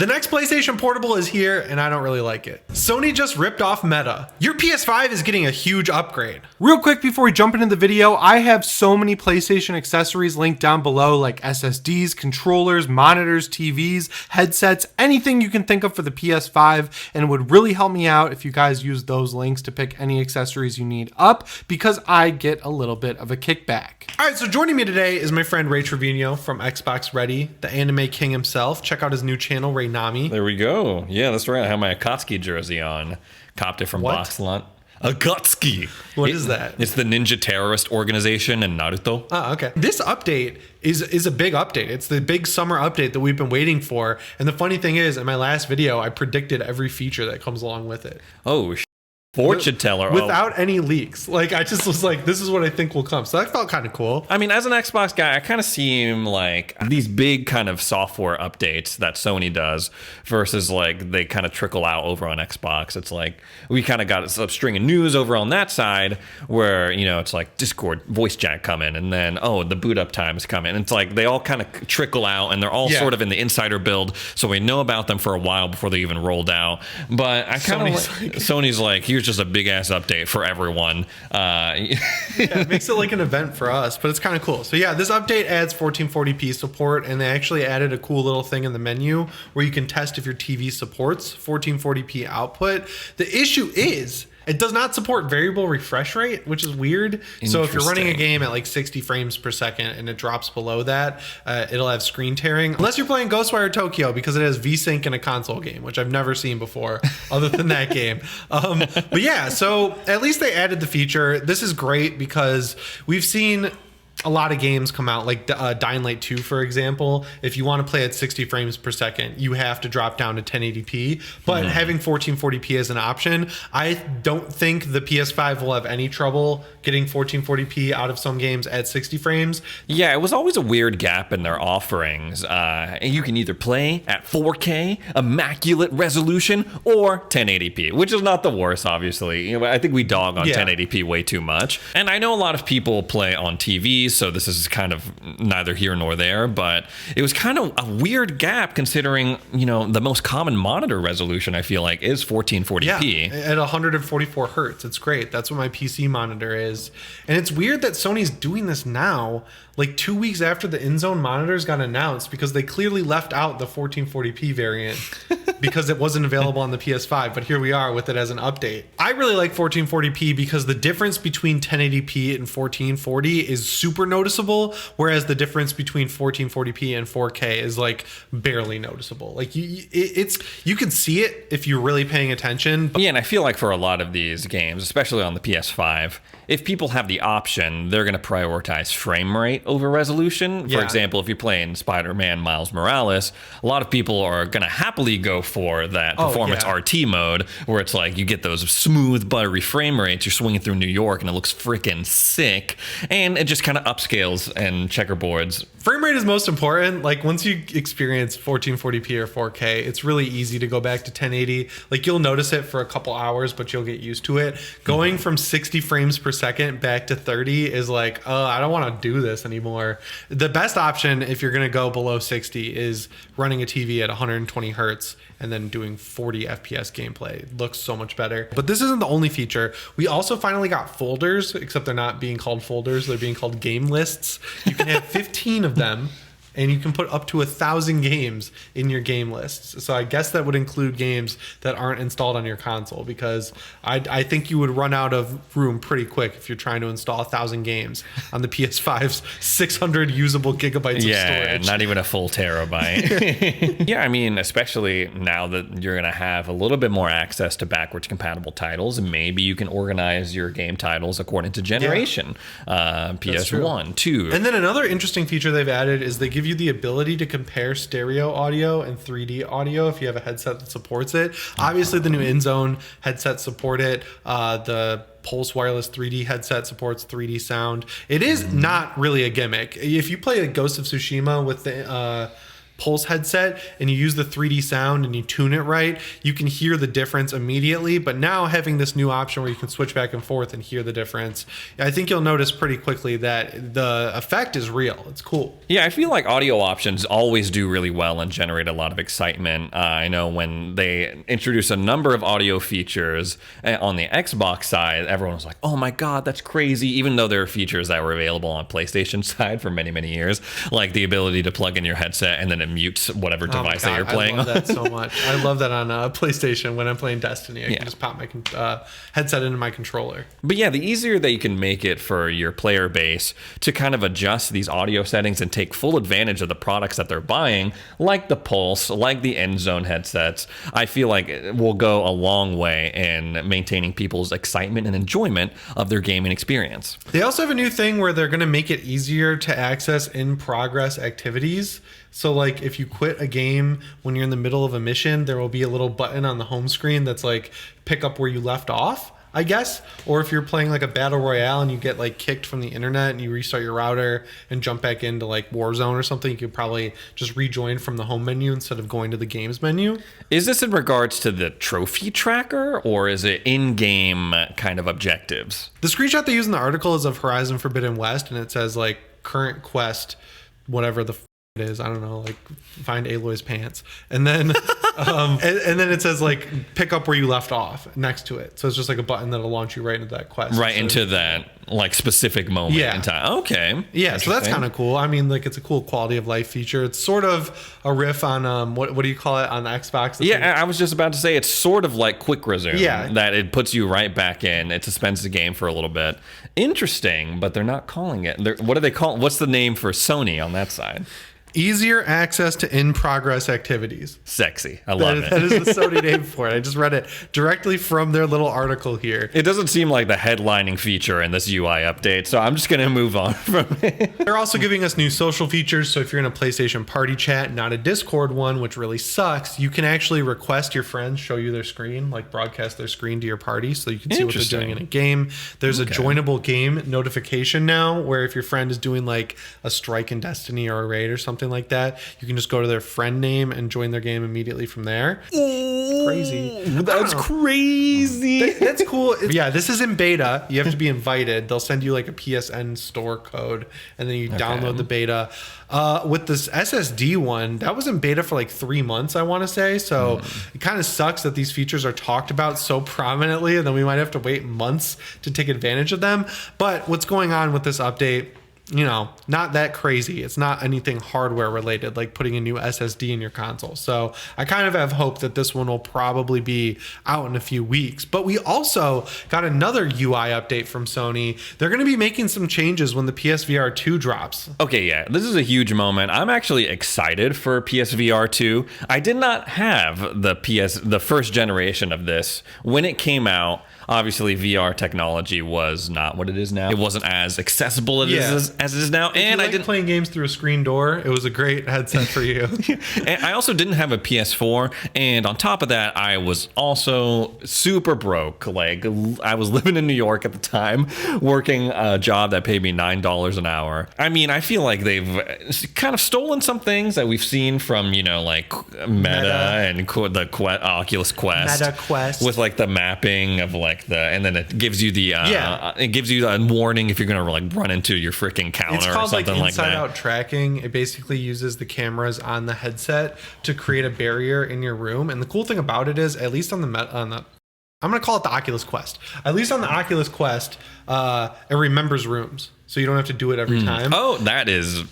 The next PlayStation Portable is here, and I don't really like it. Sony just ripped off Meta. Your PS5 is getting a huge upgrade. Real quick before we jump into the video, I have so many PlayStation accessories linked down below, like SSDs, controllers, monitors, TVs, headsets, anything you can think of for the PS5, and it would really help me out if you guys use those links to pick any accessories you need up, because I get a little bit of a kickback. All right, so joining me today is my friend Ray Trevino from PSReady, the anime king himself. Check out his new channel, Ray Nami. There we go. Yeah, that's right. I have my Akatsuki jersey on. Copped it from Boxlot. Akatsuki. What is that? It's the ninja terrorist organization in Naruto. Oh, okay. This update is a big update. It's the big summer update that we've been waiting for. And the funny thing is, in my last video, I predicted every feature that comes along with it. Oh, fortune teller. Without any leaks. Like, I just was like, this is what I think will come. So that felt kind of cool. I mean, as an Xbox guy, I kind of seem like these big kind of software updates that Sony does versus like they kind of trickle out over on Xbox. It's like we kind of got a string of news over on that side where, you know, it's like Discord voice chat coming and then, oh, the boot up time is coming. And it's like they all kind of trickle out and they're all sort of in the insider build. So we know about them for a while before they even rolled out. But I kind of Sony's like, here's just a big ass update for everyone. Yeah, it makes it like an event for us, but it's kind of cool. So yeah, this update adds 1440p support, and they actually added a cool little thing in the menu where you can test if your TV supports 1440p output. The issue is it does not support variable refresh rate, which is weird. So if you're running a game at like 60 frames per second and it drops below that, it'll have screen tearing. Unless you're playing Ghostwire Tokyo, because it has VSync in a console game, which I've never seen before other than that game. But yeah, so at least they added the feature. This is great because we've seen a lot of games come out, like Dying Light 2, for example. If you want to play at 60 frames per second, you have to drop down to 1080p. But having 1440p as an option, I don't think the PS5 will have any trouble getting 1440p out of some games at 60 frames. Yeah, it was always a weird gap in their offerings. You can either play at 4K, immaculate resolution, or 1080p, which is not the worst, obviously. You know, I think we dog on 1080p way too much. And I know a lot of people play on TVs, so this is kind of neither here nor there, but it was kind of a weird gap considering, you know, the most common monitor resolution I feel like is 1440p. Yeah, at 144 hertz. It's great. That's what my PC monitor is. And it's weird that Sony's doing this now, like 2 weeks after the INZONE monitors got announced, because they clearly left out the 1440p variant because it wasn't available on the PS5, but here we are with it as an update. I really like 1440p because the difference between 1080p and 1440 is super noticeable, whereas the difference between 1440p and 4K is like barely noticeable. Like you can see it if you're really paying attention. Yeah, and I feel like for a lot of these games, especially on the PS5, if people have the option, they're going to prioritize frame rate over resolution. For example, if you're playing Spider-Man Miles Morales, a lot of people are going to happily go for that performance RT mode, where it's like you get those smooth, buttery frame rates. You're swinging through New York, and it looks freaking sick. And it just kind of upscales and checkerboards. Frame rate is most important. Like once you experience 1440p or 4K, it's really easy to go back to 1080. Like you'll notice it for a couple hours, but you'll get used to it. Going from 60 frames per second back to 30 is like, oh, I don't want to do this anymore. The best option if you're going to go below 60 is running a TV at 120 hertz and then doing 40 FPS gameplay. It looks so much better. But this isn't the only feature. We also finally got folders, except they're not being called folders. They're being called game lists. You can have 15 of them, and you can put up to 1,000 games in your game lists. So I guess that would include games that aren't installed on your console, because I think you would run out of room pretty quick if you're trying to install 1,000 games on the PS5's 600 usable gigabytes of storage. Yeah, not even a full terabyte. Yeah, I mean, especially now that you're going to have a little bit more access to backwards compatible titles, maybe you can organize your game titles according to generation. PS1, 2. And then another interesting feature they've added is they give you the ability to compare stereo audio and 3D audio if you have a headset that supports it. Obviously, the new INZONE headset support it. The Pulse Wireless 3D headset supports 3D sound. It is not really a gimmick. If you play a Ghost of Tsushima with the Pulse headset and you use the 3D sound and you tune it right, you can hear the difference immediately. But now having this new option where you can switch back and forth and hear the difference, I think you'll notice pretty quickly that the effect is real. It's cool. Yeah, I feel like audio options always do really well and generate a lot of excitement. I know when they introduced a number of audio features on the Xbox side, everyone was like, oh my God, that's crazy. Even though there are features that were available on PlayStation side for many, many years, like the ability to plug in your headset and then it mutes whatever device that you're playing on. I love on. that so much. I love that on PlayStation when I'm playing Destiny. I can just pop my headset into my controller. But yeah, the easier that you can make it for your player base to kind of adjust these audio settings and take full advantage of the products that they're buying, like the Pulse, like the INZONE headsets, I feel like it will go a long way in maintaining people's excitement and enjoyment of their gaming experience. They also have a new thing where they're going to make it easier to access in-progress activities. So like if you quit a game when you're in the middle of a mission, there will be a little button on the home screen that's like pick up where you left off, I guess. Or if you're playing like a battle royale and you get like kicked from the internet and you restart your router and jump back into like Warzone or something, you could probably just rejoin from the home menu instead of going to the games menu. Is this in regards to the trophy tracker or is it in-game kind of objectives? The screenshot they use in the article is of Horizon Forbidden West, and it says like current quest, whatever the it is, I don't know, like find Aloy's pants, and then and then it says like pick up where you left off next to it. So it's just like a button that'll launch you right into that quest, right into that like specific moment in time. Okay, yeah, so that's kind of cool. I mean, like it's a cool quality of life feature. It's sort of a riff on what do you call it on the Xbox? Yeah, I was just about to say it's sort of like quick resume. Yeah, that it puts you right back in. It suspends the game for a little bit. Interesting, but they're not calling it. What do they call? What's the name for Sony on that side? Easier access to in-progress activities. Sexy. I love it. That is the Sony name for it. I just read it directly from their little article here. It doesn't seem like the headlining feature in this UI update, so I'm just going to move on from it. They're also giving us new social features, so if you're in a PlayStation party chat, not a Discord one, which really sucks, you can actually request your friends show you their screen, like broadcast their screen to your party so you can see what they're doing in a game. There's a joinable game notification now, where if your friend is doing like a strike in Destiny or a raid or something like that, you can just go to their friend name and join their game immediately from there. Crazy. That's crazy. That's cool. Yeah, this is in beta. You have to be invited. They'll send you like a PSN store code and then you download the beta. With this SSD one, that was in beta for like 3 months, I want to say. So it kind of sucks that these features are talked about so prominently and then we might have to wait months to take advantage of them. But what's going on with this update, you know, not that crazy. It's not anything hardware related, like putting a new SSD in your console. So I kind of have hope that this one will probably be out in a few weeks. But we also got another UI update from Sony. They're going to be making some changes when the PSVR 2 drops. Okay, yeah, this is a huge moment. I'm actually excited for PSVR 2. I did not have the first generation of this when it came out. Obviously, VR technology was not what it is now. It wasn't as accessible as it is now. And I didn't playing games through a screen door. It was a great headset for you. And I also didn't have a PS4. And on top of that, I was also super broke. Like I was living in New York at the time, working a job that paid me $9 an hour. I mean, I feel like they've kind of stolen some things that we've seen from, you know, like Meta and the Oculus Quest. Meta Quest. With like the mapping of like and then it gives you the it gives you a warning if you're gonna like run into your freaking counter or something like that. Inside out tracking. It basically uses the cameras on the headset to create a barrier in your room. And the cool thing about it is, at least on the I'm gonna call it the Oculus Quest. At least on the Oculus Quest, it remembers rooms, so you don't have to do it every time. Oh, that is.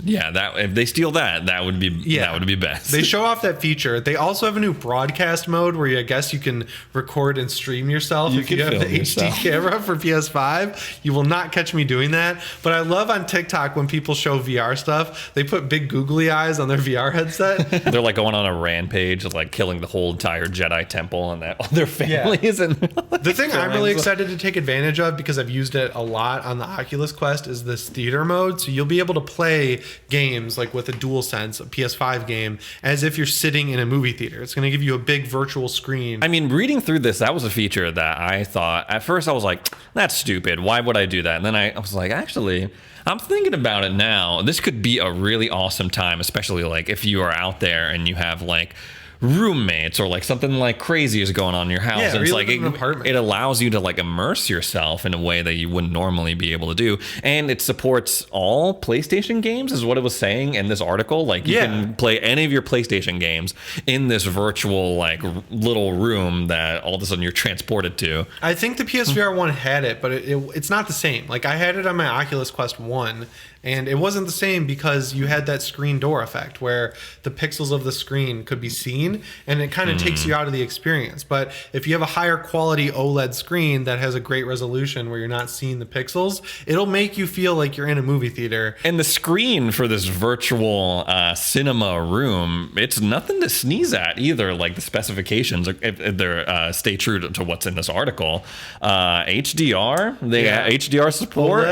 Yeah, that if they steal that would be best. They show off that feature. They also have a new broadcast mode where I guess you can record and stream yourself if you have the HD camera for PS5. You will not catch me doing that. But I love on TikTok when people show VR stuff, they put big googly eyes on their VR headset. They're like going on a rampage of like killing the whole entire Jedi temple and all their families. And the thing I'm really excited to take advantage of, because I've used it a lot on the Oculus Quest, Quest is this theater mode, so you'll be able to play games like with a DualSense, a PS5 game, as if you're sitting in a movie theater. It's going to give you a big virtual screen. I mean, reading through this, that was a feature that I thought, at first I was like, that's stupid. Why would I do that? And then I was like, actually, I'm thinking about it now. This could be a really awesome time, especially like if you are out there and you have like roommates or like something like crazy is going on in your house. Yeah, and it's you like live in an apartment. it allows you to like immerse yourself in a way that you wouldn't normally be able to do. And it supports all PlayStation games is what it was saying in this article. Like you can play any of your PlayStation games in this virtual like little room that all of a sudden you're transported to. I think the PSVR 1 had it, but it's not the same. Like I had it on my Oculus Quest 1, and it wasn't the same because you had that screen door effect where the pixels of the screen could be seen, and it kind of takes you out of the experience. But if you have a higher quality OLED screen that has a great resolution where you're not seeing the pixels, it'll make you feel like you're in a movie theater. And the screen for this virtual cinema room, it's nothing to sneeze at either. Like the specifications, if they're stay true to what's in this article. HDR, they got HDR support,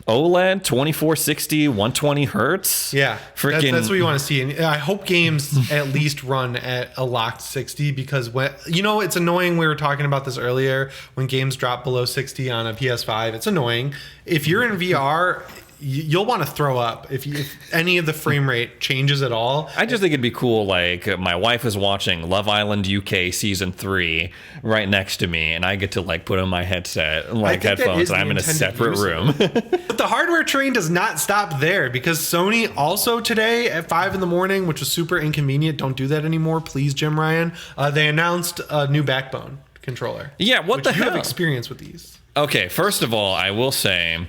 OLED 2460, 120 hertz. Yeah, freaking. That's what you want to see. And I hope games at least run at a locked 60 because when it's annoying. We were talking about this earlier when games drop below 60 on a PS5. It's annoying. If you're in VR, you'll want to throw up if any of the frame rate changes at all. I just think it'd be cool. Like my wife is watching Love Island UK season 3 right next to me, and I get to like put on my headset, like headphones, and I'm in a separate room. But the hardware train does not stop there because Sony also today at 5 in the morning, which was super inconvenient. Don't do that anymore, please, Jim Ryan. They announced a new Backbone controller. Yeah, what the hell? You have experience with these. Okay, first of all, I will say.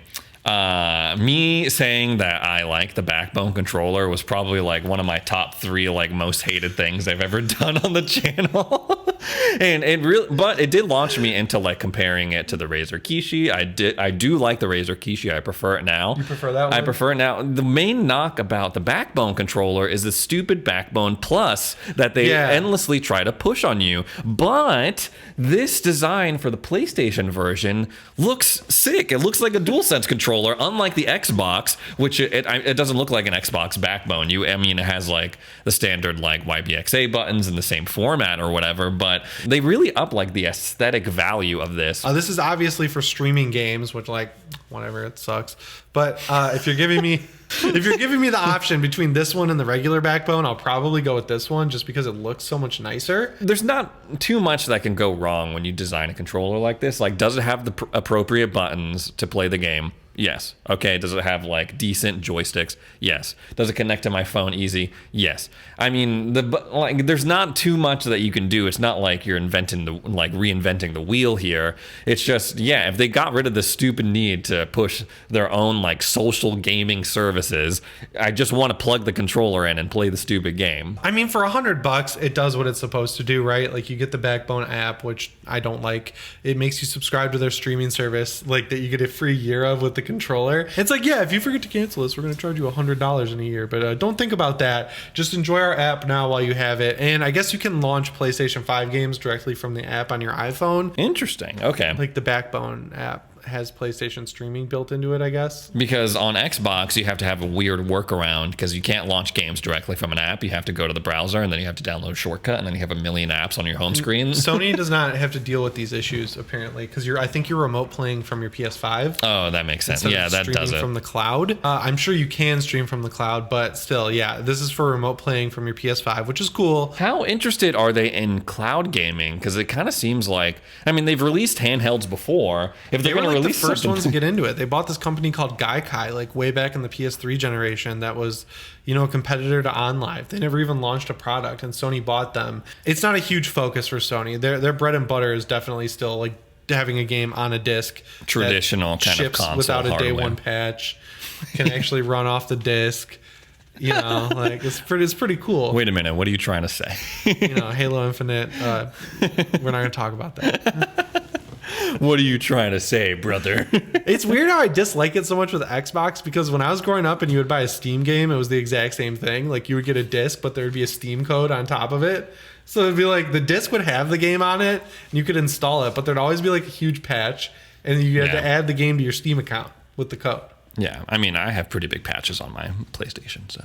Me saying that I like the Backbone controller was probably like one of my top 3 like most hated things I've ever done on the channel. And but it did launch me into like comparing it to the Razer Kishi. I do like the Razer Kishi. I prefer it now. You prefer that one? I prefer it now. The main knock about the Backbone controller is the stupid Backbone Plus that they endlessly try to push on you. But this design for the PlayStation version looks sick. It looks like a DualSense controller. Unlike the Xbox, which it doesn't look like an Xbox Backbone. It has like the standard like YBXA buttons in the same format or whatever, but they really up like the aesthetic value of this. This is obviously for streaming games, which like whatever, it sucks. But if you're giving me the option between this one and the regular Backbone, I'll probably go with this one just because it looks so much nicer. There's not too much that can go wrong when you design a controller like this. Like, does it have the appropriate buttons to play the game? Yes. Okay. Does it have like decent joysticks? Yes. Does it connect to my phone easy? Yes. I mean, there's not too much that you can do. It's not like you're reinventing the wheel here. It's just, if they got rid of the stupid need to push their own like social gaming services, I just want to plug the controller in and play the stupid game. I mean, for $100, it does what it's supposed to do, right? Like you get the Backbone app, which I don't like. It makes you subscribe to their streaming service, like that you get a free year of with the controller. It's like, if you forget to cancel this, we're going to charge you $100 in a year. But don't think about that. Just enjoy our app now while you have it. And I guess you can launch PlayStation 5 games directly from the app on your iPhone. Interesting. Okay. Like the Backbone app has PlayStation streaming built into it, I guess. Because on Xbox, you have to have a weird workaround because you can't launch games directly from an app. You have to go to the browser and then you have to download a shortcut and then you have a million apps on your home screen. Sony does not have to deal with these issues apparently because I think you're remote playing from your PS5. Oh, that makes sense. Yeah, that does it. From the cloud. I'm sure you can stream from the cloud, but still, this is for remote playing from your PS5, which is cool. How interested are they in cloud gaming? Because it kind of seems like, they've released handhelds before. If they're going to release the first ones to get into it. They bought this company called Gaikai like way back in the PS3 generation that was, a competitor to OnLive. They never even launched a product and Sony bought them. It's not a huge focus for Sony. Their bread and butter is definitely still like having a game on a disc. Traditional kind of console without a hardware. day one patch. Can actually run off the disc. It's pretty cool. Wait a minute, what are you trying to say? Halo Infinite. We're not going to talk about that. What are you trying to say, brother? It's weird how I dislike it so much with Xbox because when I was growing up and you would buy a Steam game, it was the exact same thing. Like you would get a disc, but there would be a Steam code on top of it. So it'd be like the disc would have the game on it and you could install it, but there'd always be like a huge patch and you had to add the game to your Steam account with the code. Yeah, I mean, I have pretty big patches on my PlayStation, so